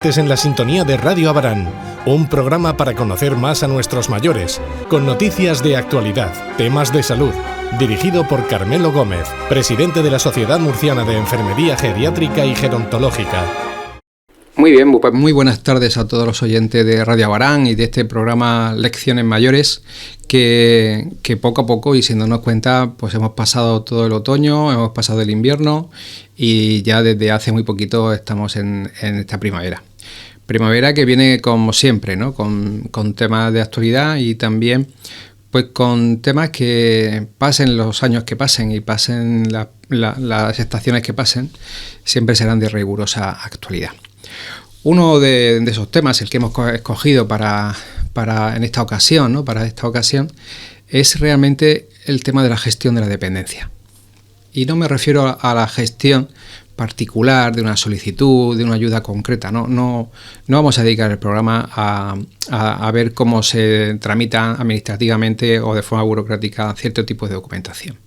En la sintonía de Radio Abarán, un programa para conocer más a nuestros mayores, con noticias de actualidad, temas de salud, dirigido por Carmelo Gómez, presidente de la Sociedad Murciana de Enfermería Geriátrica y Gerontológica. Muy bien, pues muy buenas tardes a todos los oyentes de Radio Abarán y de este programa Lecciones Mayores, que poco a poco y sin darnos cuenta, pues hemos pasado todo el otoño, hemos pasado el invierno y ya desde hace muy poquito estamos en esta primavera. Primavera que viene como siempre, ¿no? Con temas de actualidad y también pues con temas que pasen los años que pasen y pasen las estaciones que pasen, siempre serán de rigurosa actualidad. Uno de esos temas, el que hemos escogido para en esta ocasión, ¿no? Para esta ocasión, es realmente el tema de la gestión de la dependencia. Y no me refiero a la gestión particular de una solicitud, de una ayuda concreta. No vamos a dedicar el programa a ver cómo se tramita administrativamente o de forma burocrática cierto tipo de documentación.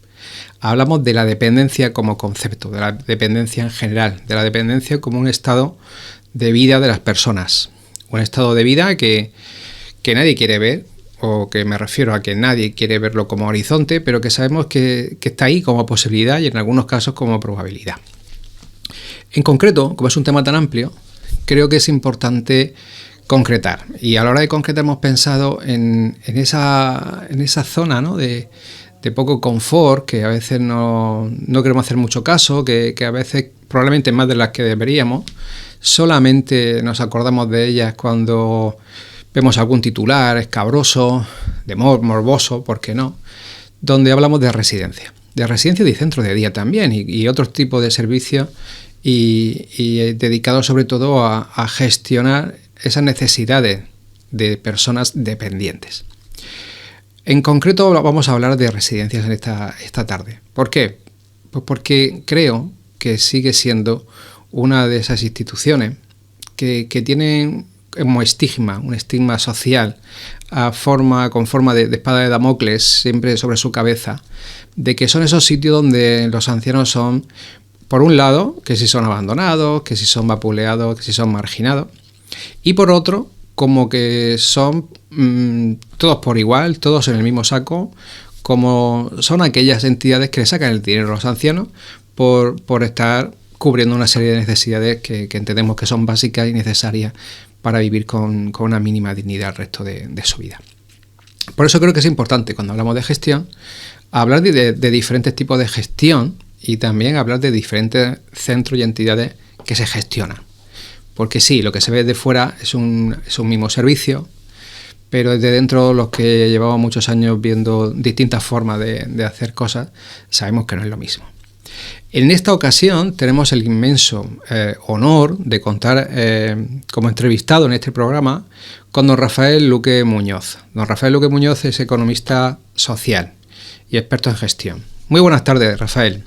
Hablamos de la dependencia como concepto, de la dependencia en general, de la dependencia como un estado de vida de las personas. Un estado de vida que nadie quiere ver, o que me refiero a que nadie quiere verlo como horizonte, pero que sabemos que está ahí como posibilidad y en algunos casos como probabilidad. En concreto, como es un tema tan amplio, creo que es importante concretar. Y a la hora de concretar hemos pensado en esa zona, ¿no? de poco confort, que a veces no queremos hacer mucho caso, que a veces probablemente más de las que deberíamos, solamente nos acordamos de ellas cuando vemos algún titular escabroso, de morboso, ¿por qué no?, donde hablamos de residencia y de centro de día también y otros tipos de servicios y dedicados sobre todo a gestionar esas necesidades de personas dependientes. En concreto vamos a hablar de residencias en esta tarde. ¿Por qué? Pues porque creo que sigue siendo una de esas instituciones que tienen como estigma, un estigma social con forma de espada de Damocles siempre sobre su cabeza, de que son esos sitios donde los ancianos son, por un lado, que si son abandonados, que si son vapuleados, que si son marginados, y por otro, como que son todos por igual, todos en el mismo saco, como son aquellas entidades que le sacan el dinero a los ancianos por estar cubriendo una serie de necesidades que entendemos que son básicas y necesarias para vivir con una mínima dignidad el resto de su vida. Por eso creo que es importante, cuando hablamos de gestión, hablar de diferentes tipos de gestión y también hablar de diferentes centros y entidades que se gestionan. Porque sí, lo que se ve de fuera es un mismo servicio, pero desde dentro, los que llevamos muchos años viendo distintas formas de hacer cosas, sabemos que no es lo mismo. En esta ocasión tenemos el inmenso honor de contar como entrevistado en este programa con don Rafael Luque Muñoz. Don Rafael Luque Muñoz es economista social y experto en gestión. Muy buenas tardes, Rafael.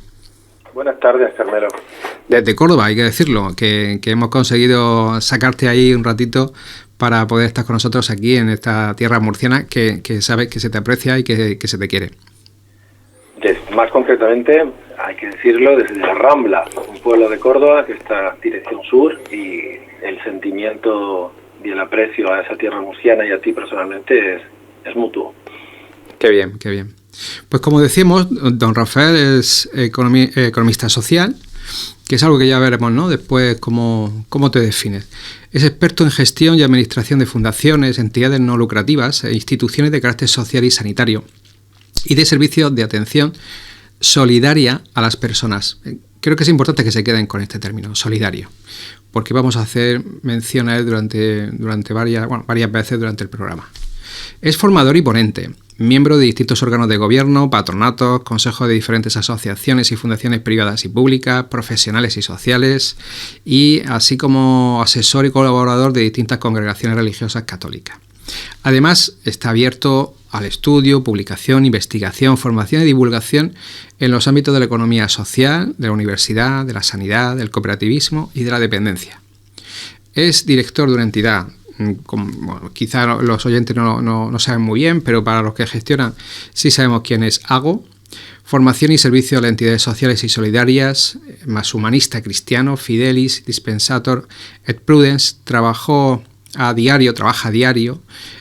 Buenas tardes, Carmelo. Desde Córdoba, hay que decirlo, que hemos conseguido sacarte ahí un ratito para poder estar con nosotros aquí en esta tierra murciana que sabes que se te aprecia y que se te quiere. Más concretamente, hay que decirlo, desde la Rambla, un pueblo de Córdoba que está dirección sur, y el sentimiento y el aprecio a esa tierra murciana y a ti personalmente es mutuo. Qué bien, qué bien. Pues como decíamos, don Rafael es economista social, que es algo que ya veremos, ¿no? Después, cómo te defines. Es experto en gestión y administración de fundaciones, entidades no lucrativas e instituciones de carácter social y sanitario, y de servicios de atención solidaria a las personas. Creo que es importante que se queden con este término, solidario, porque vamos a hacer mención a él durante varias veces durante el programa. Es formador y ponente, miembro de distintos órganos de gobierno, patronatos, consejos de diferentes asociaciones y fundaciones privadas y públicas, profesionales y sociales, y así como asesor y colaborador de distintas congregaciones religiosas católicas. Además, está abierto al estudio, publicación, investigación, formación y divulgación en los ámbitos de la economía social, de la universidad, de la sanidad, del cooperativismo y de la dependencia. Es director de una entidad, quizá los oyentes no saben muy bien, pero para los que gestionan sí sabemos quién es AGO, Formación y servicio a las entidades sociales y solidarias, más humanista cristiano, Fidelis, Dispensator et Prudens, trabaja a diario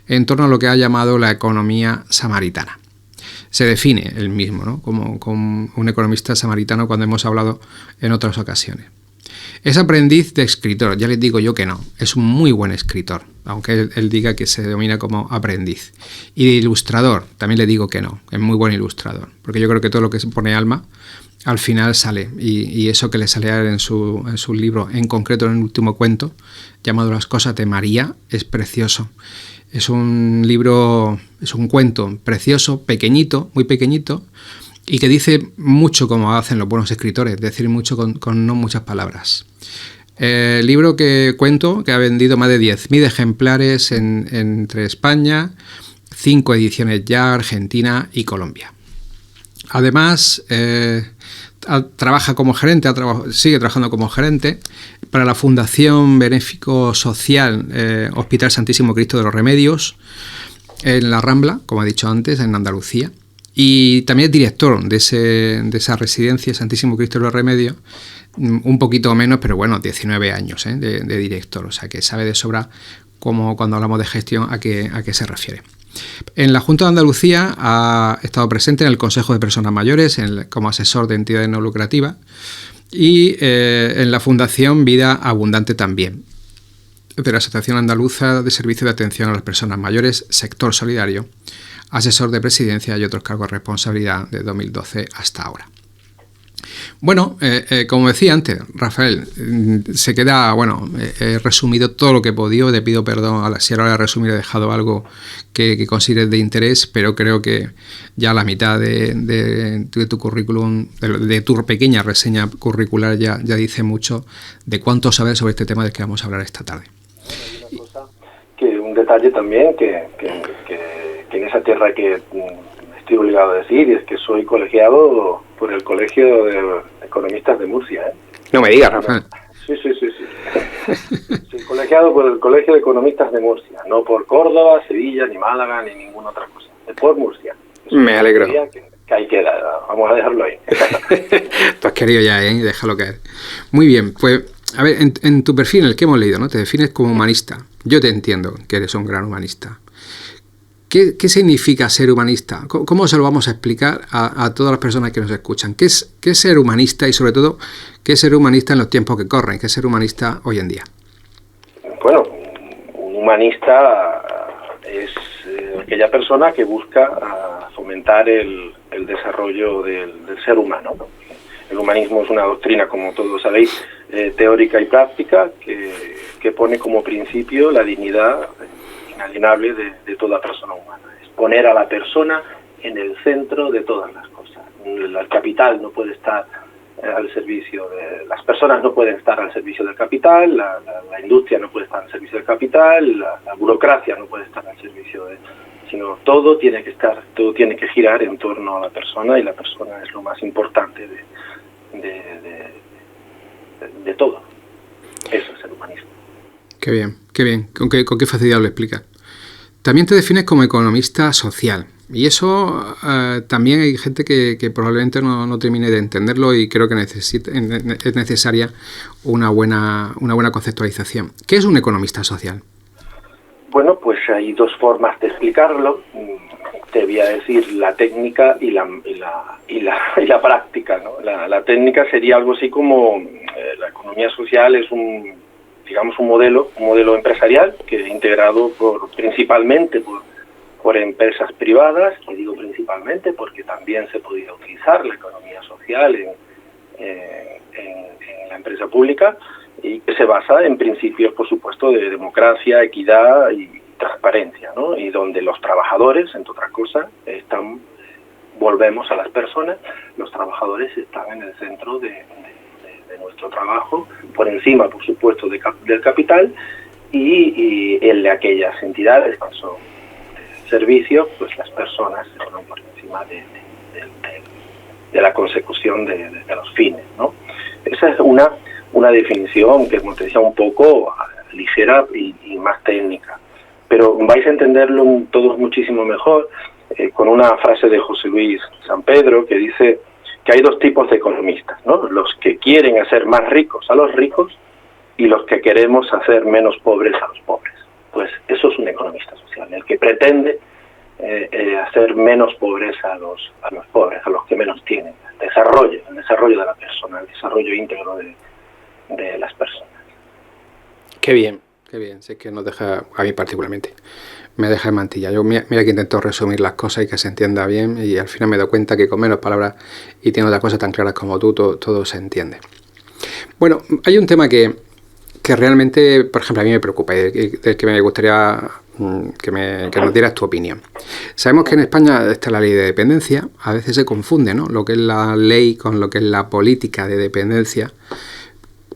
en torno a lo que ha llamado la economía samaritana. Se define él mismo, ¿no?, como un economista samaritano cuando hemos hablado en otras ocasiones. Es aprendiz de escritor, ya les digo yo que no, es un muy buen escritor, aunque él diga que se denomina como aprendiz. Y de ilustrador, también le digo que no, es muy buen ilustrador, porque yo creo que todo lo que se pone alma, al final sale, y eso que le sale a él en su libro, en concreto en el último cuento, llamado Las cosas de María, es precioso. Es un libro, es un cuento precioso, pequeñito, muy pequeñito, y que dice mucho como hacen los buenos escritores, decir mucho con no muchas palabras. El libro que ha vendido más de 10.000 ejemplares entre España, 5 ediciones ya, Argentina y Colombia. Además, trabaja como gerente, sigue trabajando como gerente para la Fundación Benéfico Social Hospital Santísimo Cristo de los Remedios, en La Rambla, como he dicho antes, en Andalucía. Y también es director de esa residencia Santísimo Cristo de los Remedios, un poquito menos, pero bueno, 19 años de director, o sea que sabe de sobra cómo, cuando hablamos de gestión a qué se refiere. En la Junta de Andalucía ha estado presente en el Consejo de Personas Mayores como asesor de entidades no lucrativas y en la Fundación Vida Abundante también, de la Asociación Andaluza de Servicio de Atención a las Personas Mayores, sector solidario, asesor de presidencia y otros cargos de responsabilidad de 2012 hasta ahora. Bueno, como decía antes, Rafael, se queda, he resumido todo lo que he podido, te pido perdón si ahora he resumido he dejado algo que consideres de interés, pero creo que ya la mitad de tu currículum, de tu pequeña reseña curricular ya dice mucho de cuánto sabes sobre este tema del que vamos a hablar esta tarde. Hay una cosa, un detalle también que en esa tierra que estoy obligado a decir, y es que soy colegiado por el Colegio de Economistas de Murcia. No me digas, Rafael. Sí. Soy colegiado por el Colegio de Economistas de Murcia, no por Córdoba, Sevilla, ni Málaga, ni ninguna otra cosa. Es por Murcia. Me alegro. Que ahí queda, vamos a dejarlo ahí. Tú has querido ya, déjalo caer. Muy bien, pues, a ver, en tu perfil, en el que hemos leído, ¿no? Te defines como humanista. Yo te entiendo que eres un gran humanista. ¿Qué significa ser humanista? ¿Cómo se lo vamos a explicar a todas las personas que nos escuchan? ¿Qué es ser humanista y, sobre todo, qué es ser humanista en los tiempos que corren? ¿Qué es ser humanista hoy en día? Bueno, un humanista es aquella persona que busca fomentar el desarrollo del ser humano. El humanismo es una doctrina, como todos sabéis, teórica y práctica, que pone como principio la dignidad inalienable de toda persona humana. Es poner a la persona en el centro de todas las cosas. El capital no puede estar al servicio de... Las personas no pueden estar al servicio del capital, la industria no puede estar al servicio del capital, la burocracia no puede estar al servicio de... Sino todo tiene que girar en torno a la persona, y la persona es lo más importante de todo. Eso es el humanismo. Qué bien. ¿Con qué facilidad lo explicas? También te defines como economista social. Y eso también hay gente que probablemente no termine de entenderlo, y creo que es necesaria una buena conceptualización. ¿Qué es un economista social? Bueno, pues hay dos formas de explicarlo. Te voy a decir la técnica y la práctica, ¿no? La técnica sería algo así como la economía social es un modelo empresarial que integrado principalmente por empresas privadas, y digo principalmente porque también se podría utilizar la economía social en la empresa pública, y que se basa en principios, por supuesto, de democracia, equidad y transparencia, ¿no? Y donde los trabajadores, entre otras cosas, volvemos a las personas, los trabajadores están en el centro de nuestro trabajo, por encima, por supuesto, del capital, y el de aquellas entidades que son servicios, pues las personas están por encima de la consecución de los fines, ¿no? Esa es una definición que, como te decía, un poco ligera y más técnica, pero vais a entenderlo todos muchísimo mejor con una frase de José Luis Sampedro que dice que hay dos tipos de economistas, ¿no? Los que quieren hacer más ricos a los ricos y los que queremos hacer menos pobres a los pobres. Pues eso es un economista social, el que pretende hacer menos pobreza a los pobres, a los que menos tienen, el desarrollo de la persona, el desarrollo íntegro de las personas. Qué bien, sí, que nos deja, a mí particularmente, me deja en mantilla. Yo mira que intento resumir las cosas y que se entienda bien, y al final me doy cuenta que con menos palabras y teniendo las cosas tan claras como tú, todo se entiende. Bueno, hay un tema que realmente, por ejemplo, a mí me preocupa y del que me gustaría que nos dieras tu opinión. Sabemos que en España está la ley de dependencia, a veces se confunde, ¿no?, lo que es la ley con lo que es la política de dependencia,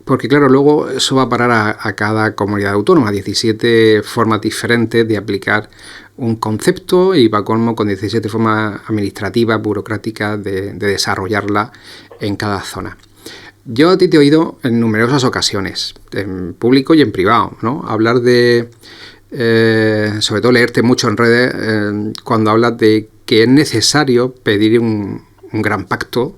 porque claro, luego eso va a parar a cada comunidad autónoma, 17 formas diferentes de aplicar un concepto y va con 17 formas administrativas, burocráticas de desarrollarla en cada zona. Yo a ti te he oído en numerosas ocasiones, en público y en privado, ¿no?, hablar de, sobre todo leerte mucho en redes, cuando hablas de que es necesario pedir un gran pacto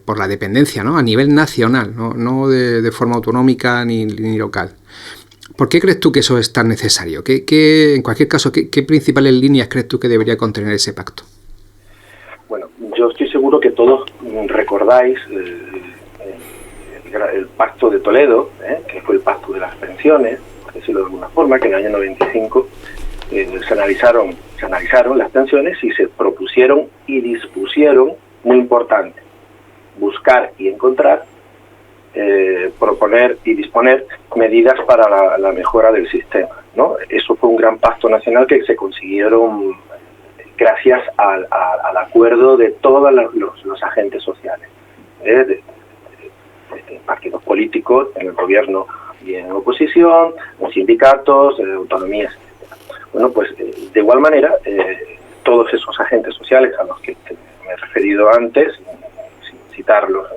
por la dependencia, ¿no?, a nivel nacional, no de forma autonómica ni local. ¿Por qué crees tú que eso es tan necesario? En cualquier caso, ¿qué principales líneas crees tú que debería contener ese pacto? Bueno, yo estoy seguro que todos recordáis el Pacto de Toledo, que fue el Pacto de las Pensiones, por decirlo de alguna forma, que en el año 95 se analizaron las pensiones y se propusieron y dispusieron, muy importante, buscar y encontrar, proponer y disponer medidas para la mejora del sistema, ¿no? Eso fue un gran pacto nacional que se consiguieron gracias al acuerdo de todos los agentes sociales, de partidos políticos en el gobierno y en oposición, los sindicatos, autonomías, etc. Bueno, pues de igual manera, todos esos agentes sociales a los que me he referido antes, sin citarlos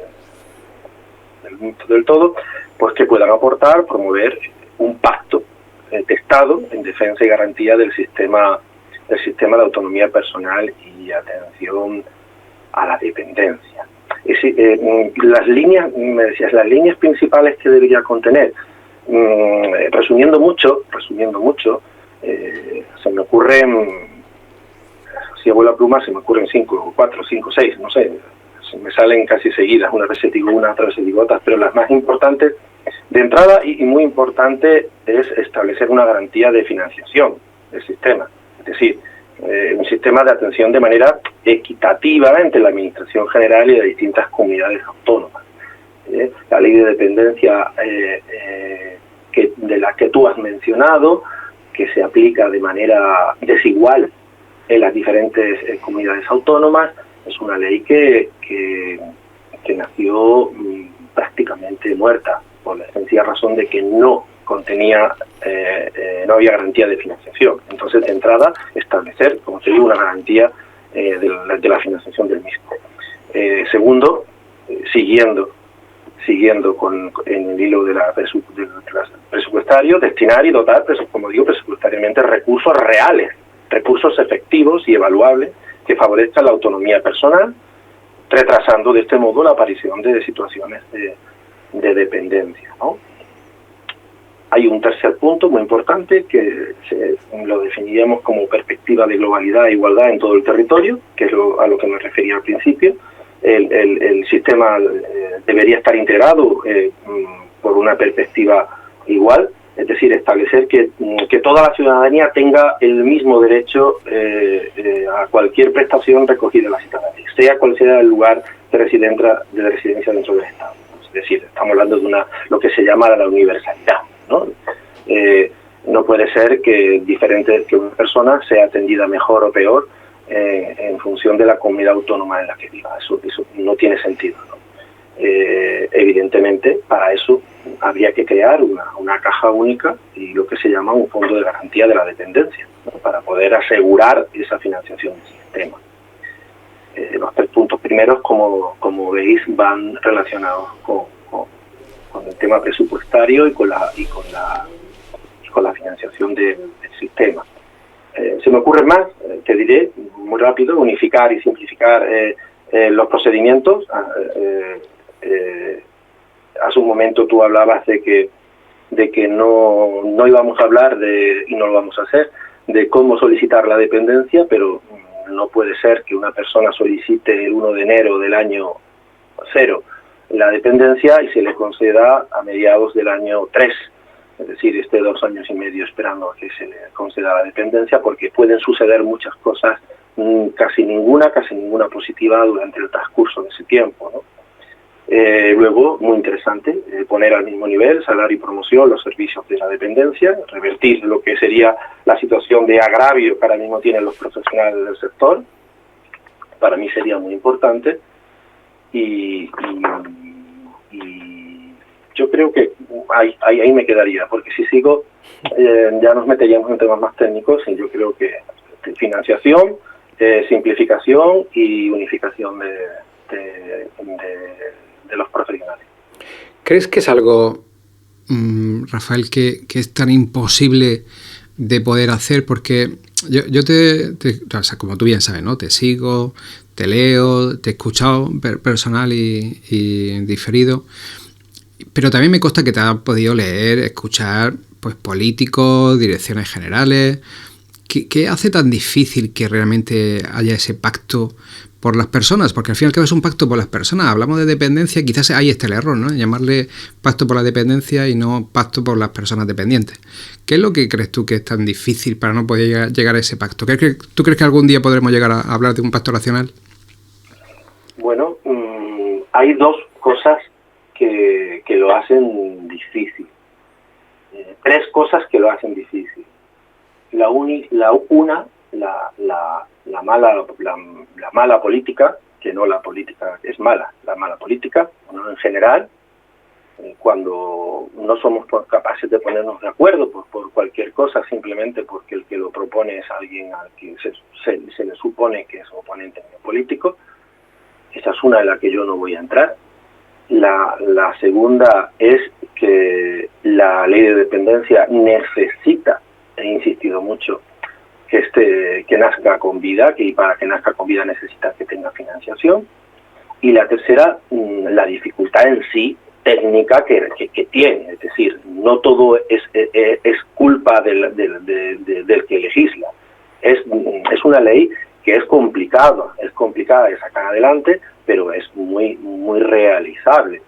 del todo, pues que puedan aportar, promover un pacto de Estado en defensa y garantía del sistema de autonomía personal y atención a la dependencia. Las líneas, me decías, las líneas principales que debería contener, resumiendo mucho, se me ocurren, si hago la pluma, se me ocurren 4, 5, 6, no sé, me salen casi seguidas, una vez digo una, otra vez digo otras, pero las más importantes, de entrada y muy importante, es establecer una garantía de financiación del sistema. Es decir, un sistema de atención de manera equitativa entre la Administración General y las distintas comunidades autónomas. La ley de dependencia de la que tú has mencionado, que se aplica de manera desigual en las diferentes comunidades autónomas, es una ley que nació prácticamente muerta, por la sencilla razón de que no contenía, no había garantía de financiación. Entonces, de entrada, establecer, como te digo, una garantía de la financiación del mismo. Segundo, siguiendo en el hilo de presupuestario, destinar y dotar, como digo, presupuestariamente recursos reales, recursos efectivos y evaluables que favorezcan la autonomía personal, retrasando de este modo la aparición de situaciones de dependencia, ¿no? Hay un tercer punto muy importante que lo definiríamos como perspectiva de globalidad e igualdad en todo el territorio, que es a lo que me refería al principio. El sistema debería estar integrado por una perspectiva igual, es decir, establecer que toda la ciudadanía tenga el mismo derecho a cualquier prestación recogida en la ciudadanía, sea cual sea el lugar de residencia dentro del Estado. Es decir, estamos hablando de lo que se llama la universalidad, ¿no? No puede ser que una persona sea atendida mejor o peor en función de la comunidad autónoma en la que viva. Eso no tiene sentido, ¿no? Evidentemente, para eso habría que crear una caja única y lo que se llama un fondo de garantía de la dependencia, ¿no?, para poder asegurar esa financiación del sistema. Los 3 puntos primeros, como veis, van relacionados con el tema presupuestario y con la financiación del sistema. Se me ocurre más, te diré muy rápido, unificar y simplificar los procedimientos. Hace un momento tú hablabas de que no íbamos a hablar y no lo vamos a hacer, de cómo solicitar la dependencia, pero no puede ser que una persona solicite el 1 de enero del año 0 la dependencia y se le conceda a mediados del año 3, es decir, esté 2 años y medio esperando a que se le conceda la dependencia, porque pueden suceder muchas cosas, casi ninguna positiva durante el transcurso de ese tiempo, ¿no? Luego, muy interesante, poner al mismo nivel salario y promoción los servicios de la dependencia, revertir lo que sería la situación de agravio que ahora mismo tienen los profesionales del sector. Para mí sería muy importante y yo creo que ahí me quedaría, porque si sigo ya nos meteríamos en temas más técnicos, y yo creo que financiación, simplificación y unificación de los profesionales. ¿Crees que es algo, Rafael, que es tan imposible de poder hacer? Porque yo o sea, como tú bien sabes, ¿no? Te sigo, te leo, te he escuchado personal y diferido, pero también me consta que te has podido leer, escuchar pues políticos, direcciones generales. ¿Qué hace tan difícil que realmente haya ese pacto por las personas? Porque al fin y al cabo es un pacto por las personas. Hablamos de dependencia, quizás ahí está el error, ¿no? Llamarle pacto por la dependencia y no pacto por las personas dependientes. ¿Qué es lo que crees tú que es tan difícil para no poder llegar a ese pacto? ¿Tú crees que algún día podremos llegar a hablar de un pacto racional? Bueno, hay dos cosas que lo hacen difícil. 3 cosas que lo hacen difícil. La mala política, que no la política es mala, la mala política, ¿no? En general, cuando no somos capaces de ponernos de acuerdo por cualquier cosa, simplemente porque el que lo propone es alguien al que se le supone que es oponente político. Esa es una de la que yo no voy a entrar. La segunda es que la ley de dependencia necesita, he insistido mucho, que nazca con vida, y para que nazca con vida necesita que tenga financiación. Y la tercera, la dificultad en sí técnica que tiene, es decir, no todo es culpa del que legisla. Es una ley que es complicada de sacar adelante, pero es muy realizable.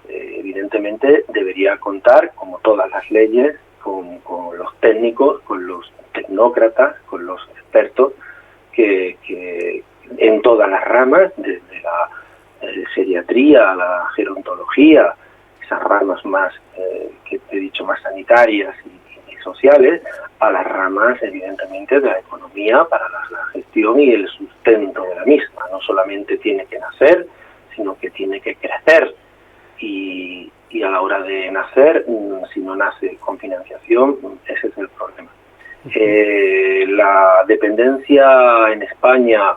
Evidentemente debería contar, como todas las leyes, con los técnicos, con los tecnócratas, con los expertos que en todas las ramas, desde la geriatría a la gerontología, esas ramas más que te he dicho, más sanitarias y sociales, a las ramas evidentemente de la economía para la gestión y el sustento de la misma. No solamente tiene que nacer, sino que tiene que crecer, y a la hora de nacer, si no nace con financiación, ese es el problema. La dependencia en España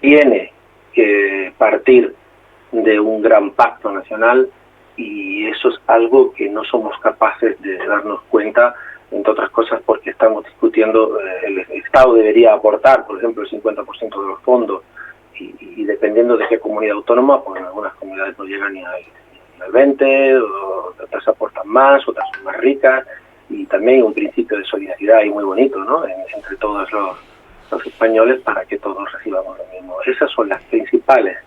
tiene que partir de un gran pacto nacional, y eso es algo que no somos capaces de darnos cuenta, entre otras cosas porque estamos discutiendo, el Estado debería aportar, por ejemplo, el 50% de los fondos, y dependiendo de qué comunidad autónoma, pues en algunas comunidades no llegan ni al 20, otras aportan más, otras son más ricas, y también un principio de solidaridad ahí muy bonito, ¿no? Entre todos los españoles, para que todos recibamos lo mismo. Esas son las principales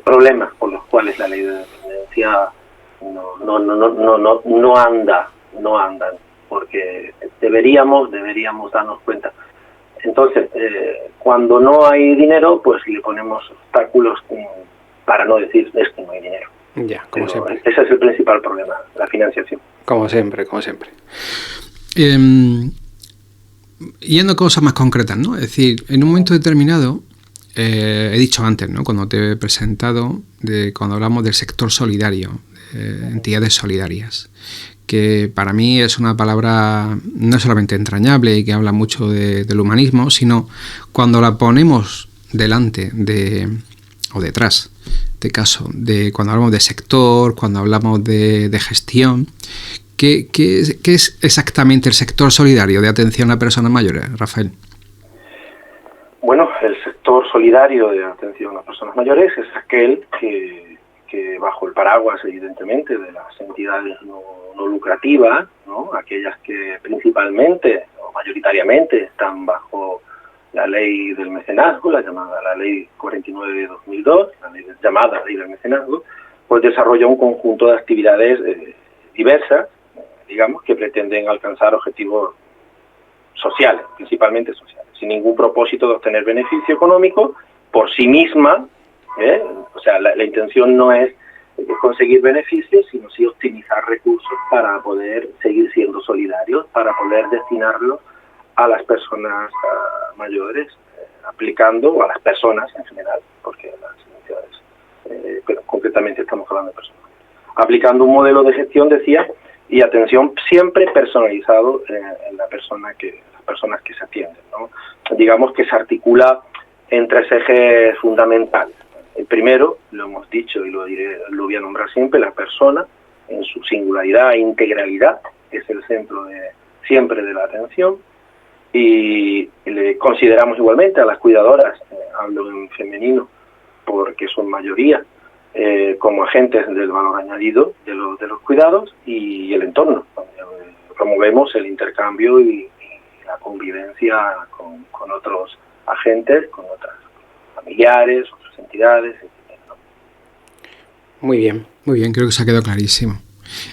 problemas por los cuales la ley de dependencia no andan, porque deberíamos darnos cuenta. Entonces, cuando no hay dinero, pues le ponemos obstáculos para no decir es que no hay dinero. Ya, como siempre. Ese es el principal problema, la financiación. Como siempre. Yendo a cosas más concretas, ¿no? Es decir, en un momento determinado, he dicho antes, ¿no? Cuando te he presentado, cuando hablamos del sector solidario, entidades solidarias, que para mí es una palabra no solamente entrañable y que habla mucho del humanismo, sino cuando la ponemos delante o detrás, de caso, cuando hablamos de sector, cuando hablamos de gestión, ¿Qué es exactamente el sector solidario de atención a personas mayores, Rafael? Bueno, el sector solidario de atención a personas mayores es aquel que bajo el paraguas, evidentemente, de las entidades no lucrativas, ¿no? Aquellas que principalmente o mayoritariamente están bajo la ley del mecenazgo, la ley 49 de 2002, llamada ley del mecenazgo, pues desarrolla un conjunto de actividades diversas, digamos, que pretenden alcanzar objetivos sociales, principalmente sociales, sin ningún propósito de obtener beneficio económico por sí misma, o sea, la intención no es conseguir beneficios, sino sí optimizar recursos para poder seguir siendo solidarios, para poder destinarlos a las personas mayores, aplicando, o a las personas en general, porque las entidades, pero concretamente estamos hablando de personas, aplicando un modelo de gestión, decía, y atención siempre personalizado en las personas que se atienden, ¿no? Digamos que se articula en 3 ejes fundamentales. El primero, lo hemos dicho y lo voy a nombrar siempre, la persona en su singularidad e integralidad es el centro siempre de la atención, y le consideramos igualmente a las cuidadoras, hablo en femenino porque son mayoría, como agentes del valor añadido de los cuidados y el entorno. Promovemos el intercambio y la convivencia con otros agentes, con otras familiares, otras entidades, etc., ¿no? Muy bien, creo que se ha quedado clarísimo.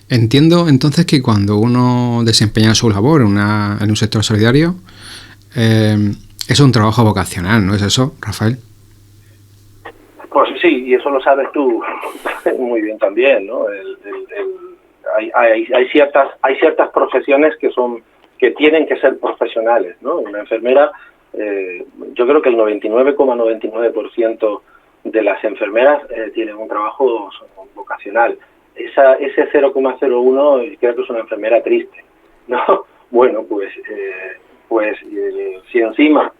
Entiendo entonces que cuando uno desempeña su labor en un sector solidario, es un trabajo vocacional, ¿no es eso, Rafael? Pues sí, y eso lo sabes tú muy bien también, ¿no? Hay ciertas profesiones que tienen que ser profesionales, ¿no? Una enfermera, yo creo que el 99,99% de las enfermeras tienen un trabajo vocacional. Ese 0,01 creo que es una enfermera triste, ¿no? Bueno, pues si encima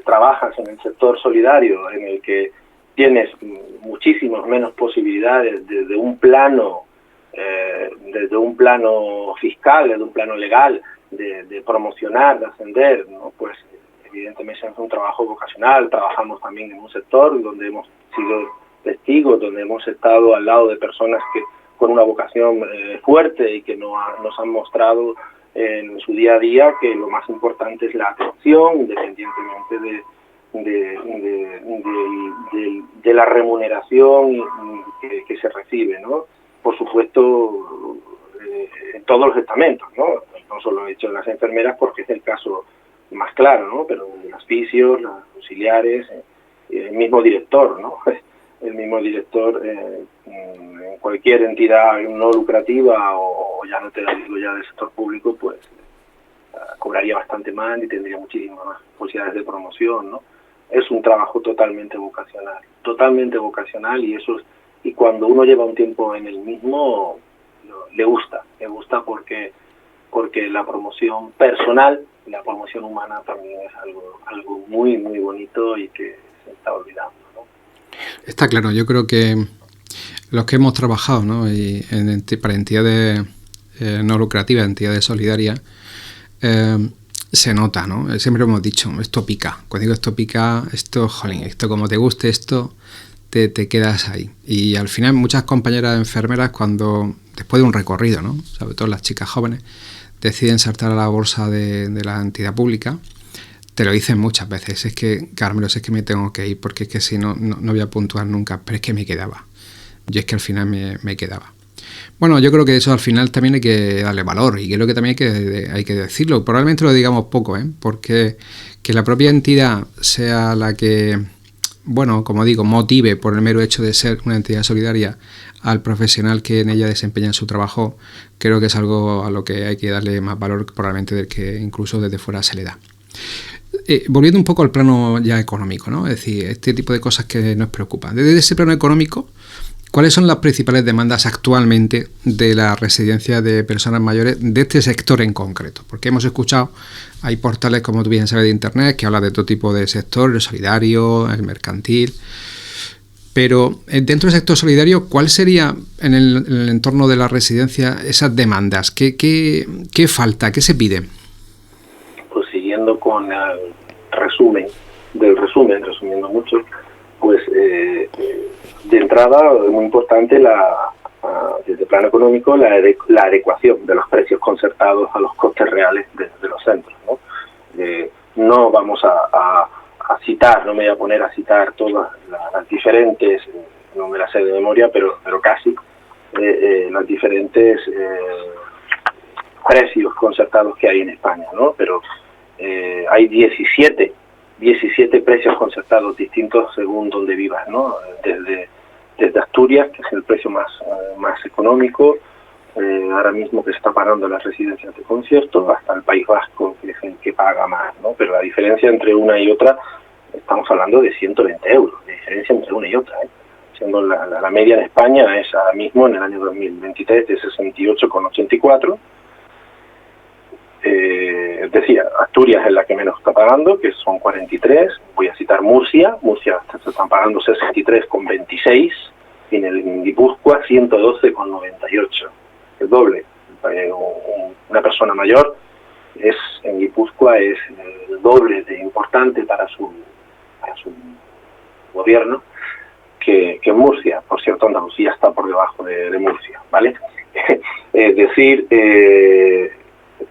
trabajas en el sector solidario, en el que tienes muchísimas menos posibilidades desde un plano fiscal, desde un plano legal, de promocionar, de ascender, ¿no? Pues evidentemente es un trabajo vocacional. Trabajamos también en un sector donde hemos sido testigos, donde hemos estado al lado de personas que con una vocación fuerte y que nos han mostrado en su día a día que lo más importante es la atención, independientemente de la remuneración que se recibe, ¿no? Por supuesto, en todos los estamentos, ¿no? No solo he hecho en las enfermeras porque es el caso más claro, ¿no? Pero en las fisios, las auxiliares, el mismo director, ¿no? El mismo director en cualquier entidad no lucrativa o ya no te digo ya del sector público, pues cobraría bastante más y tendría muchísimas más posibilidades de promoción, ¿no? Es un trabajo totalmente vocacional, y cuando uno lleva un tiempo en el mismo, le gusta porque la promoción personal, la promoción humana también es algo muy, muy bonito y que se está olvidando, ¿no? Está claro, yo creo que los que hemos trabajado, ¿no? Para entidades no lucrativas, entidades solidarias, se nota, ¿no? Siempre hemos dicho, esto pica. Cuando digo esto pica, esto como te guste esto, te quedas ahí. Y al final muchas compañeras enfermeras, cuando después de un recorrido, ¿no? Sobre todo las chicas jóvenes, deciden saltar a la bolsa de la entidad pública, te lo dicen muchas veces, es que, Carmelo, es que me tengo que ir porque es que si no voy a puntuar nunca, pero es que me quedaba. Yo es que al final me quedaba. Bueno, yo creo que eso al final también hay que darle valor y creo que también hay que decirlo. Probablemente lo digamos poco, porque que la propia entidad sea la que, bueno, como digo, motive por el mero hecho de ser una entidad solidaria al profesional que en ella desempeña su trabajo, creo que es algo a lo que hay que darle más valor probablemente del que incluso desde fuera se le da. Volviendo un poco al plano ya económico, ¿no? Es decir, este tipo de cosas que nos preocupan. Desde ese plano económico, ¿cuáles son las principales demandas actualmente de la residencia de personas mayores de este sector en concreto? Porque hemos escuchado, hay portales, como tú bien sabes, de internet que hablan de todo tipo de sector, el solidario, el mercantil. Pero dentro del sector solidario, ¿cuál sería en el entorno de la residencia esas demandas? ¿Qué falta? ¿Qué se pide? Pues siguiendo con el resumiendo mucho, pues de entrada es muy importante desde el plano económico la adecuación de los precios concertados a los costes reales de los centros, ¿no? No vamos a citar, no me voy a poner a citar todas las diferentes, no me las sé de memoria, pero casi, las diferentes precios concertados que hay en España, ¿no? Pero hay 17 precios concertados distintos según donde vivas, ¿no? Desde Asturias, que es el precio más económico, ahora mismo que se está pagando en las residencias de concierto, hasta el País Vasco, que es el que paga más, ¿no? Pero la diferencia entre una y otra, estamos hablando de 120 euros, de diferencia entre una y otra, ¿eh? Siendo la media en España es ahora mismo, en el año 2023, de 68,84. Es decir, Asturias es la que menos está pagando, que son 43. Voy a citar Murcia se están pagando 63,26, y en Guipúzcoa 112,98. El doble. Una persona mayor en Guipúzcoa es el doble de importante para su gobierno que en Murcia. Por cierto, Andalucía está por debajo de Murcia, ¿vale? Es decir, te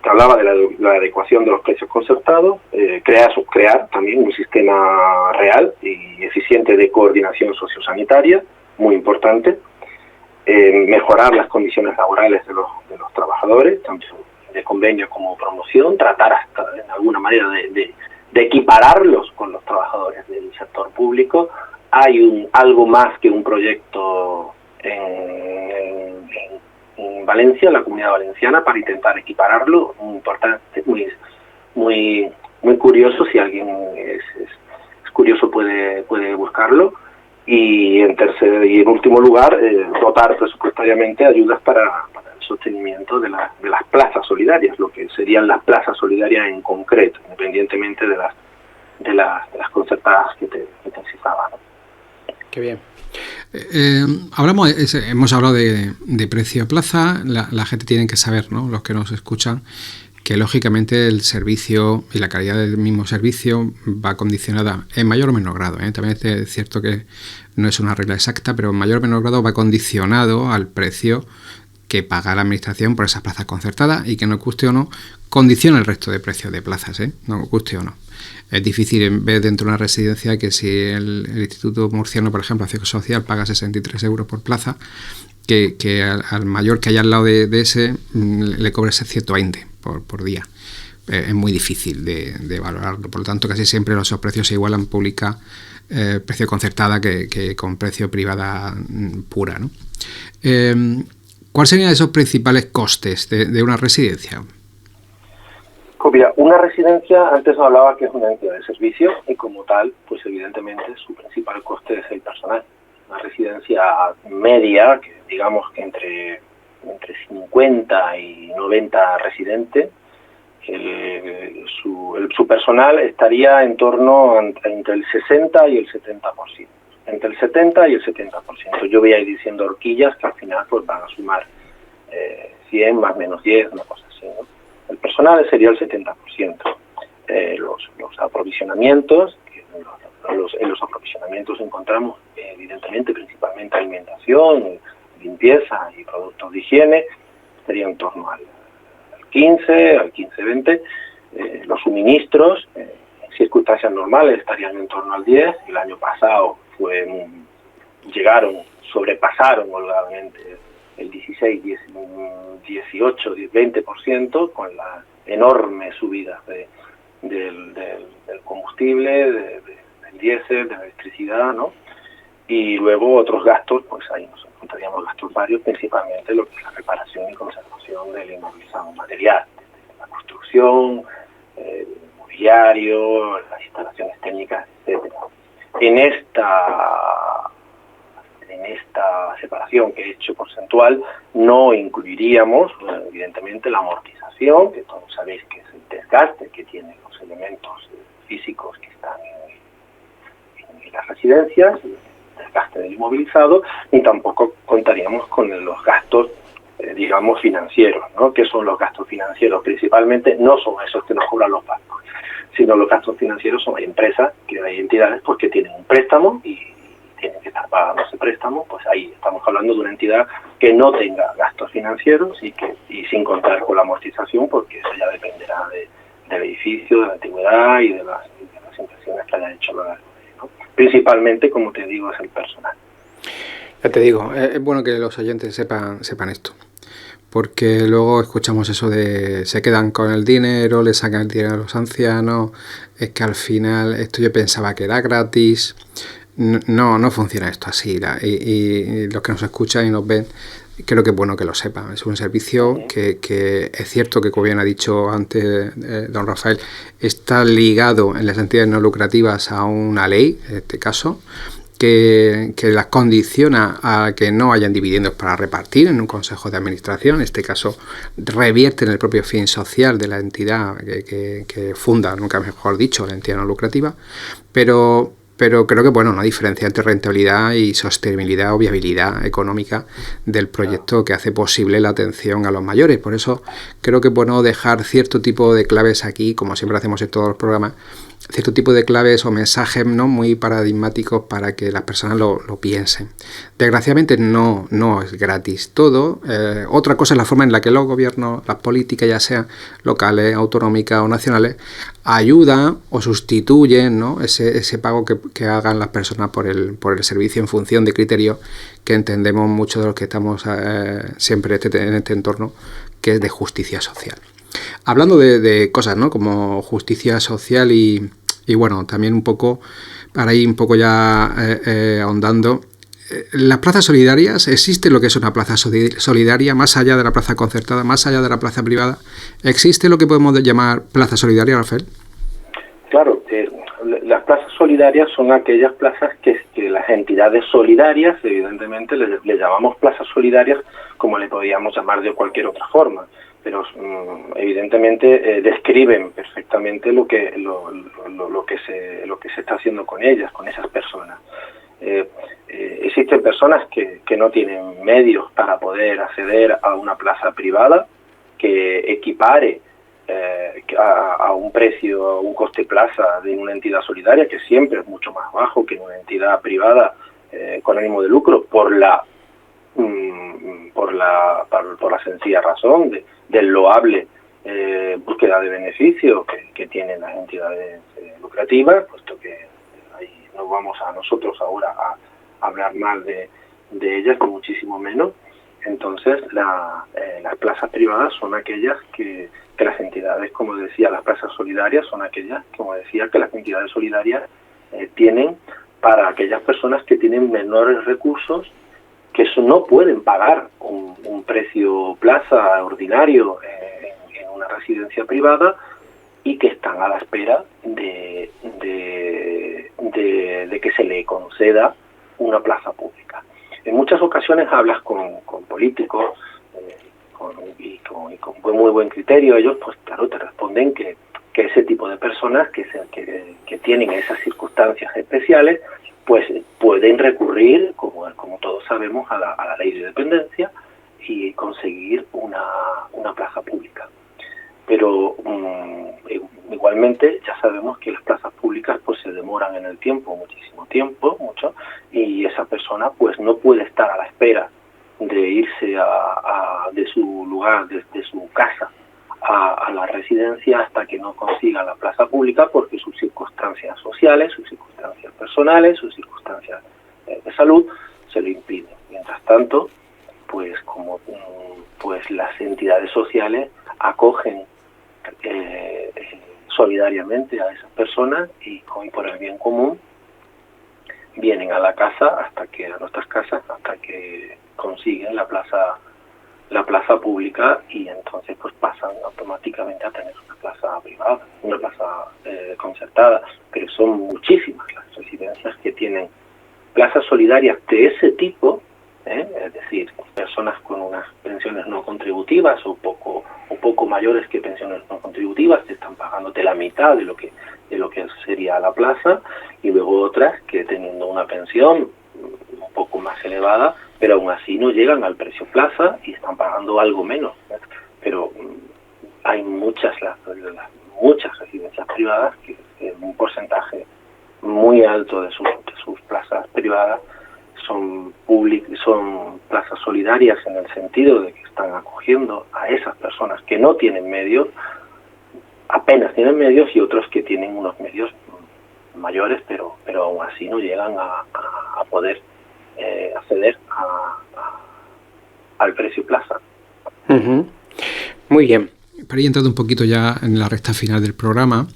hablaba de la adecuación de los precios concertados, crear también un sistema real y eficiente de coordinación sociosanitaria, muy importante, mejorar las condiciones laborales de los trabajadores, tanto de convenio como promoción, tratar hasta de alguna manera de equipararlos con los trabajadores del sector público. Hay algo más que un proyecto en Valencia, la Comunidad Valenciana, para intentar equipararlo, muy importante, muy curioso. Si alguien es curioso puede buscarlo. Y en último lugar, dotar presupuestariamente ayudas para el sostenimiento de las plazas solidarias, lo que serían las plazas solidarias en concreto, independientemente de las concertadas que te citaba, ¿no? Qué bien. Hemos hablado de precio a plaza. La gente tiene que saber, ¿no?, los que nos escuchan, que lógicamente el servicio y la calidad del mismo servicio va condicionada en mayor o menor grado, ¿eh? También es cierto que no es una regla exacta, pero en mayor o menor grado va condicionado al precio que paga la administración por esas plazas concertadas, y que no guste o no, condiciona el resto de precios de plazas, ¿eh? No guste o no. Es difícil ver dentro de una residencia que si el Instituto Murciano, por ejemplo, Acción Social, paga 63 euros por plaza, que al mayor que haya al lado de ese le cobre 120 por día. Es muy difícil de valorarlo. Por lo tanto, casi siempre los precios se igualan pública, precio concertada, que con precio privada pura, ¿no? ¿Cuáles serían esos principales costes de una residencia? Pues mira, una residencia, antes hablaba que es una entidad de servicio, y como tal, pues evidentemente su principal coste es el personal. Una residencia media, que digamos que entre 50 y 90 residentes, su personal estaría en torno entre el 60 y el 70%. Entre el 70 y el 70%. Yo voy a ir diciendo horquillas que al final pues van a sumar 100 más menos 10, una cosa así, ¿no? El personal sería el 70%. Los aprovisionamientos, en los aprovisionamientos encontramos evidentemente principalmente alimentación, limpieza y productos de higiene, estaría en torno al 15-20. Los suministros, en circunstancias normales, estarían en torno al 10. El año pasado sobrepasaron holgadamente el 16, 18, 20%, con las enormes subidas del combustible, del diésel, de la electricidad, ¿no? Y luego otros gastos, pues ahí nos encontraríamos gastos varios, principalmente lo que es la reparación y conservación del inmovilizado material, desde la construcción, el mobiliario, las instalaciones técnicas, etcétera. En esta separación que he hecho porcentual no incluiríamos, evidentemente, la amortización, que todos sabéis que es el desgaste que tienen los elementos físicos que están en las residencias, el desgaste del inmovilizado, ni tampoco contaríamos con los gastos, digamos, financieros, ¿no? ¿Qué son los gastos financieros? Principalmente no son esos que nos cobran los bancos, sino los gastos financieros son, hay empresas, que hay entidades pues que tienen un préstamo y tienen que estar pagando ese préstamo, pues ahí estamos hablando de una entidad que no tenga gastos financieros y sin contar con la amortización, porque eso ya dependerá del edificio, de la antigüedad y de las inversiones que haya hecho la, ¿no? Principalmente, como te digo, es el personal. Ya te digo, es bueno que los oyentes sepan esto, porque luego escuchamos eso de se quedan con el dinero, le sacan el dinero a los ancianos, es que al final esto yo pensaba que era gratis. No funciona esto así, y los que nos escuchan y nos ven, creo que es bueno que lo sepan. Es un servicio que es cierto que, como bien ha dicho antes don Rafael, está ligado en las entidades no lucrativas a una ley, en este caso, que las condiciona a que no hayan dividendos para repartir en un consejo de administración. En este caso, revierte en el propio fin social de la entidad que funda, nunca mejor dicho, la entidad no lucrativa, pero creo que, bueno, una diferencia entre rentabilidad y sostenibilidad o viabilidad económica del proyecto que hace posible la atención a los mayores. Por eso creo que es bueno dejar cierto tipo de claves aquí, como siempre hacemos en todos los programas, cierto tipo de claves o mensajes, ¿no?, muy paradigmáticos para que las personas lo piensen. Desgraciadamente no es gratis todo. Otra cosa es la forma en la que los gobiernos, las políticas, ya sean locales, autonómicas o nacionales, ayudan o sustituyen, ¿no?, ese pago que hagan las personas por el servicio en función de criterios que entendemos muchos de los que estamos siempre en este entorno, que es de justicia social. Hablando de cosas, ¿no?, como justicia social y bueno, también un poco, para ir un poco ya ahondando, las plazas solidarias, ¿existe lo que es una plaza solidaria más allá de la plaza concertada, más allá de la plaza privada? ¿Existe lo que podemos llamar plaza solidaria, Rafael? Claro, las plazas solidarias son aquellas plazas que las entidades solidarias, evidentemente, le llamamos plazas solidarias como le podríamos llamar de cualquier otra forma, pero evidentemente describen perfectamente lo que se está haciendo con ellas, con esas personas. Existen personas que no tienen medios para poder acceder a una plaza privada que equipare a un precio, a un coste plaza de una entidad solidaria, que siempre es mucho más bajo que en una entidad privada con ánimo de lucro, por la sencilla razón del loable búsqueda de beneficio que tienen las entidades lucrativas, puesto que ahí no vamos a nosotros ahora a hablar mal de ellas, ni muchísimo menos. Entonces las plazas privadas son aquellas que las entidades, como decía, las plazas solidarias son aquellas, como decía, que las entidades solidarias tienen para aquellas personas que tienen menores recursos, que no pueden pagar un precio plaza ordinario en una residencia privada y que están a la espera de que se le conceda una plaza pública. En muchas ocasiones hablas con políticos y con muy buen criterio. Ellos, pues claro, te responden que ese tipo de personas que tienen esas circunstancias especiales, pues pueden recurrir, como todos sabemos, a la ley de dependencia y conseguir una plaza pública. Pero igualmente ya sabemos que las plazas públicas pues se demoran en el tiempo, mucho, y esa persona pues no puede estar a la espera de irse de su lugar, de su casa a la residencia hasta que no consiga la plaza pública, porque sus circunstancias sociales, sus circunstancias personales, sus circunstancias de salud se lo impiden. Mientras tanto, pues las entidades sociales acogen solidariamente a esas personas y por el bien común vienen a nuestras casas hasta que consiguen la plaza pública, y entonces pues pasan automáticamente a tener una plaza privada, una plaza concertada. Pero son muchísimas las residencias que tienen plazas solidarias de ese tipo, es decir, personas con unas pensiones no contributivas o poco mayores que pensiones no contributivas, que están pagándote la mitad de lo que sería la plaza, y luego otras que teniendo una pensión más elevada, pero aún así no llegan al precio plaza y están pagando algo menos, ¿no? Pero hay muchas residencias privadas que un porcentaje muy alto de sus plazas privadas son plazas solidarias, en el sentido de que están acogiendo a esas personas que no tienen medios, apenas tienen medios, y otros que tienen unos medios mayores, pero aún así no llegan a poder acceder al precio plaza. Uh-huh. Muy bien. Para ir entrando un poquito ya en la recta final del programa,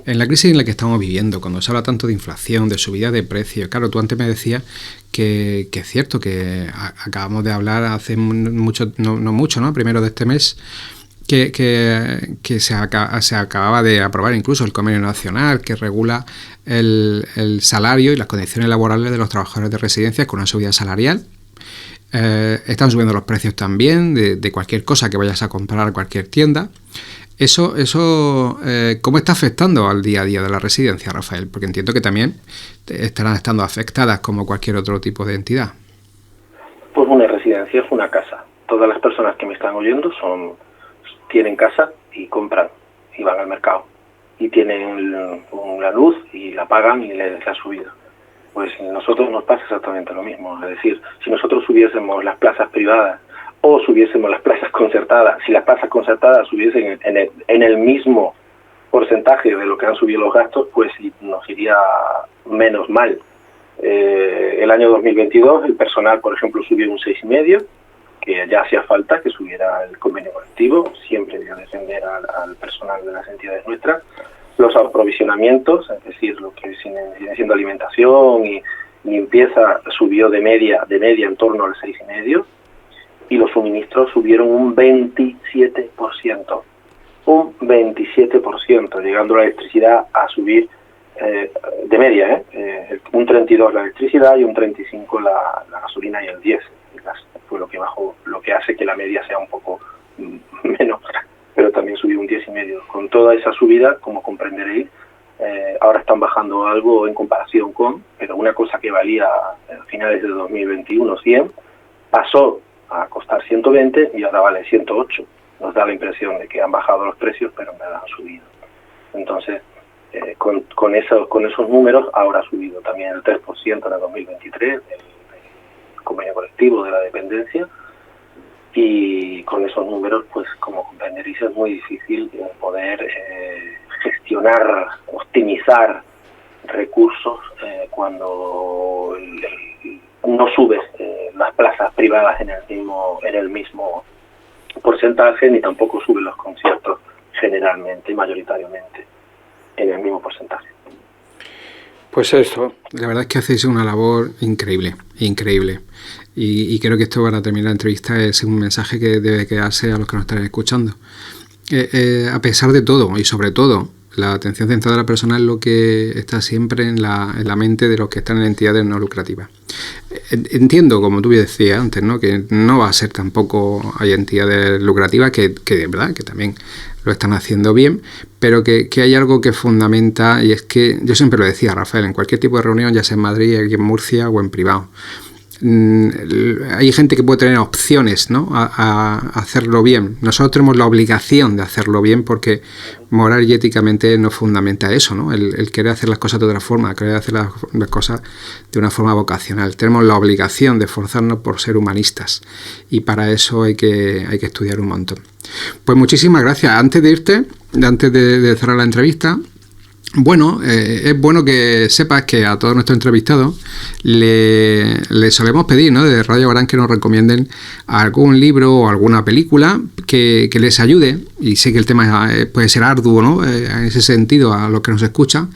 en la crisis en la que estamos viviendo, cuando se habla tanto de inflación, de subida de precios, claro, tú antes me decías que es cierto que acabamos de hablar hace mucho, no mucho, ¿no? Primero de este mes, que se acababa de aprobar incluso el Convenio Nacional que regula el salario y las condiciones laborales de los trabajadores de residencias con una subida salarial. Están subiendo los precios también de cualquier cosa que vayas a comprar a cualquier tienda. Eso ¿cómo está afectando al día a día de la residencia, Rafael? Porque entiendo que también estarán estando afectadas como cualquier otro tipo de entidad. Pues una residencia es una casa. Todas las personas que me están oyendo tienen casa y compran y van al mercado y tienen la luz y la pagan y les ha subido. Pues nosotros nos pasa exactamente lo mismo. Es decir, si nosotros subiésemos las plazas privadas o subiésemos las plazas concertadas, si las plazas concertadas subiesen en el mismo porcentaje de lo que han subido los gastos, pues nos iría menos mal. El año 2022 el personal, por ejemplo, subió un 6,5%, que ya hacía falta que subiera el convenio colectivo, siempre dio a defender al personal de las entidades nuestras. Los aprovisionamientos, es decir, lo que viene siendo alimentación y limpieza, subió de media en torno al 6,5%, y los suministros subieron un 27%, llegando la electricidad a subir de media, un 32% la electricidad y un 35% la gasolina y el diésel. Fue lo que bajó, lo que hace que la media sea un poco menos, pero también subió un 10,5%. Con toda esa subida, como comprenderéis, ahora están bajando algo en comparación pero una cosa que valía a finales de 2021 100, pasó a costar 120 y ahora vale 108. Nos da la impresión de que han bajado los precios, pero en verdad han subido. Entonces, con esos números, ahora ha subido también el 3% en el 2023, el convenio colectivo de la dependencia, y con esos números, pues como comprenderéis, es muy difícil poder gestionar, optimizar recursos cuando no subes las plazas privadas en el mismo porcentaje, ni tampoco suben los conciertos generalmente y mayoritariamente en el mismo porcentaje. Pues eso. La verdad es que hacéis una labor increíble. Y creo que esto, para terminar la entrevista, es un mensaje que debe quedarse a los que nos están escuchando. A pesar de todo, y sobre todo, la atención centrada a la persona es lo que está siempre en la mente de los que están en entidades no lucrativas. Entiendo, como tú decías antes, ¿no?, que no va a ser tampoco, hay entidades lucrativas que de verdad que también lo están haciendo bien, pero que hay algo que fundamenta, y es que yo siempre lo decía, Rafael, en cualquier tipo de reunión, ya sea en Madrid, aquí en Murcia o en privado, hay gente que puede tener opciones, ¿no?, a hacerlo bien. Nosotros tenemos la obligación de hacerlo bien, porque moral y éticamente nos fundamenta eso, ¿no?, el querer hacer las cosas de otra forma, querer hacer las cosas de una forma vocacional. Tenemos la obligación de esforzarnos por ser humanistas, y para eso hay que estudiar un montón. Pues muchísimas gracias. Antes de irte, antes de cerrar la entrevista, bueno, es bueno que sepas que a todos nuestros entrevistados le solemos pedir, ¿no?, de Radio Abarán, que nos recomienden algún libro o alguna película que les ayude, y sé que el tema puede ser arduo, ¿no?, en ese sentido, a los que nos escuchan,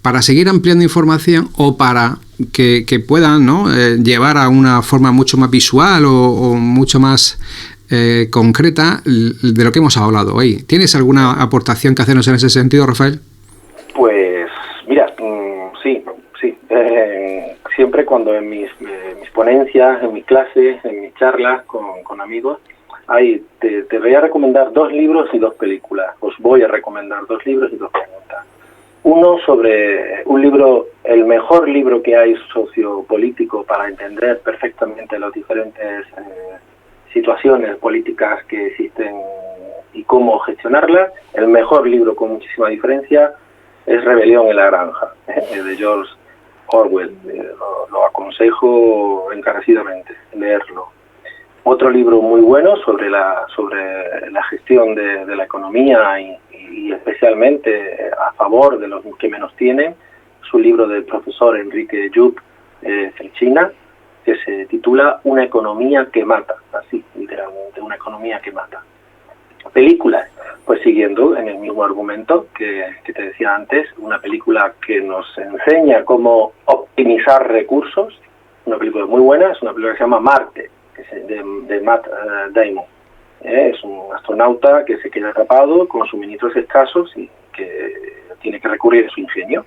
para seguir ampliando información o para que puedan, ¿no?, llevar a una forma mucho más visual o mucho más concreta de lo que hemos hablado hoy. ¿Tienes alguna aportación que hacernos en ese sentido, Rafael? Pues mira, sí. Siempre cuando en mis ponencias, en mis clases, en mis charlas con amigos, te voy a recomendar 2 libros y 2 películas. Os voy a recomendar 2 libros y 2 preguntas. Uno sobre un libro, el mejor libro que hay sociopolítico para entender perfectamente las diferentes situaciones políticas que existen y cómo gestionarlas. El mejor libro, con muchísima diferencia, es Rebelión en la Granja, de George Orwell. Lo aconsejo encarecidamente leerlo. Otro libro muy bueno sobre la gestión de la economía y especialmente a favor de los que menos tienen, es un libro del profesor Enrique Yup Felchina, que se titula Una economía que mata, así literalmente, una economía que mata. Películas, pues siguiendo en el mismo argumento que te decía antes, una película que nos enseña cómo optimizar recursos, una película muy buena, es una película que se llama Marte, que es de Matt Damon. Es un astronauta que se queda atrapado con suministros escasos y que tiene que recurrir a su ingenio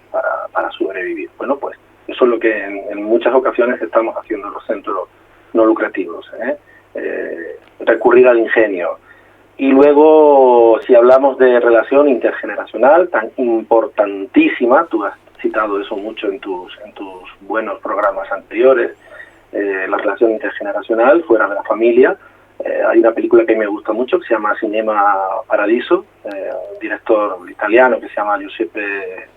para sobrevivir. Bueno, pues eso es lo que en muchas ocasiones estamos haciendo en los centros no lucrativos, recurrir al ingenio. Y luego, si hablamos de relación intergeneracional, tan importantísima, tú has citado eso mucho en tus buenos programas anteriores, la relación intergeneracional fuera de la familia. Hay una película que me gusta mucho que se llama Cinema Paradiso, un director italiano que se llama Giuseppe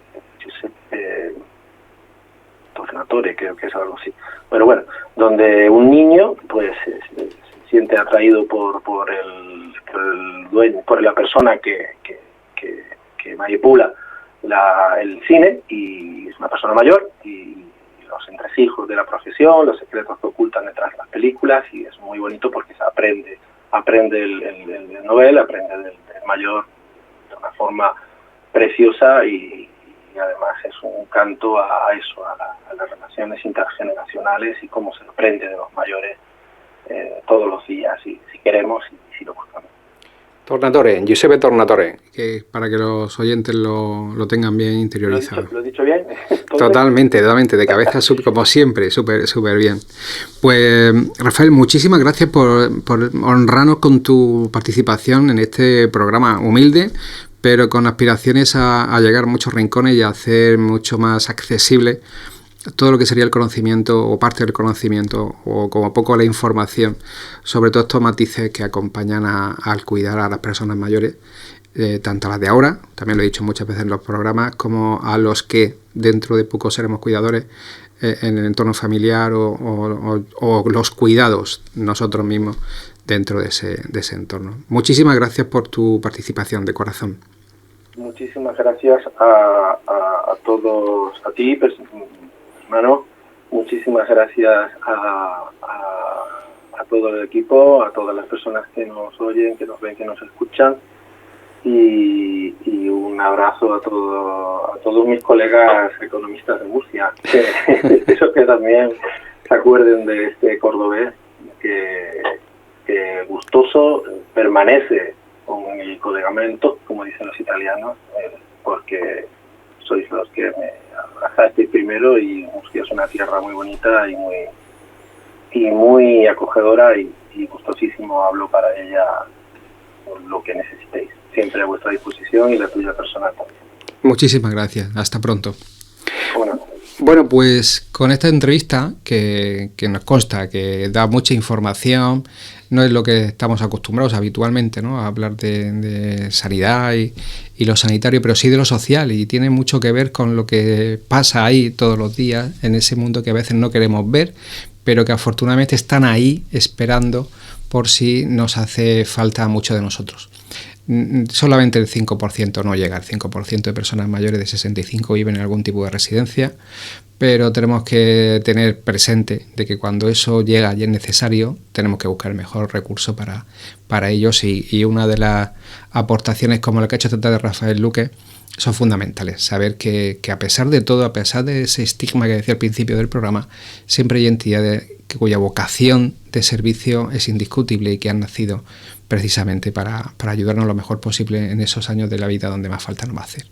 Tornatore, creo que es algo así. Pero bueno, donde un niño pues se siente atraído por el dueño, por la persona que manipula el cine, y es una persona mayor, y los entresijos de la profesión, los secretos que ocultan detrás de las películas, y es muy bonito porque se aprende el novel, aprende del mayor de una forma preciosa y además es un canto a eso, a las relaciones intergeneracionales y cómo se aprende de los mayores todos los días, si queremos y si lo buscamos. Tornatore, Giuseppe Tornatore. Que para que los oyentes lo tengan bien interiorizado. ¿Lo he dicho bien? Totalmente, de cabeza, como siempre, súper bien. Pues, Rafael, muchísimas gracias por honrarnos con tu participación en este programa humilde, pero con aspiraciones a llegar a muchos rincones y a hacer mucho más accesible todo lo que sería el conocimiento o parte del conocimiento o como poco la información sobre todos estos matices que acompañan al cuidar a las personas mayores, tanto a las de ahora, también lo he dicho muchas veces en los programas, como a los que dentro de poco seremos cuidadores en el entorno familiar o los cuidados nosotros mismos dentro de ese entorno. Muchísimas gracias por tu participación, de corazón. Muchísimas gracias a todos, a ti, hermano. Muchísimas gracias a todo el equipo, a todas las personas que nos oyen, que nos ven, que nos escuchan, y un abrazo a todos mis colegas economistas de Murcia, que eso, que también se acuerden de este cordobés que gustoso permanece con el collegamento, como dicen los italianos, porque sois los que me abrazasteis primero, y Murcia es una tierra muy bonita y muy acogedora, y gustosísimo hablo para ella por lo que necesitéis. Siempre a vuestra disposición, y la tuya personal también. Muchísimas gracias. Hasta pronto. Bueno, pues con esta entrevista que nos consta que da mucha información, no es lo que estamos acostumbrados habitualmente, ¿no?, a hablar de sanidad y lo sanitario, pero sí de lo social, y tiene mucho que ver con lo que pasa ahí todos los días, en ese mundo que a veces no queremos ver, pero que afortunadamente están ahí esperando por si nos hace falta mucho de nosotros. Solamente el 5% no llega, el 5% de personas mayores de 65 viven en algún tipo de residencia, pero tenemos que tener presente de que cuando eso llega y es necesario, tenemos que buscar el mejor recurso para ellos, y una de las aportaciones como la que ha hecho esta tarde Rafael Luque son fundamentales. Saber que a pesar de todo, a pesar de ese estigma que decía al principio del programa, siempre hay entidades cuya vocación de servicio es indiscutible y que han nacido precisamente para ayudarnos lo mejor posible en esos años de la vida donde más falta nos va a hacer.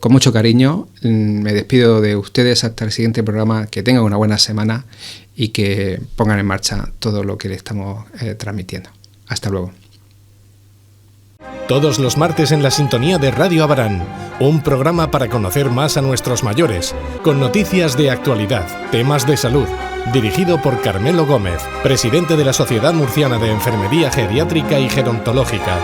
Con mucho cariño, me despido de ustedes hasta el siguiente programa. Que tengan una buena semana y que pongan en marcha todo lo que le estamos transmitiendo. Hasta luego. Todos los martes en la sintonía de Radio Abarán, un programa para conocer más a nuestros mayores, con noticias de actualidad, temas de salud, dirigido por Carmelo Gómez, presidente de la Sociedad Murciana de Enfermería Geriátrica y Gerontológica.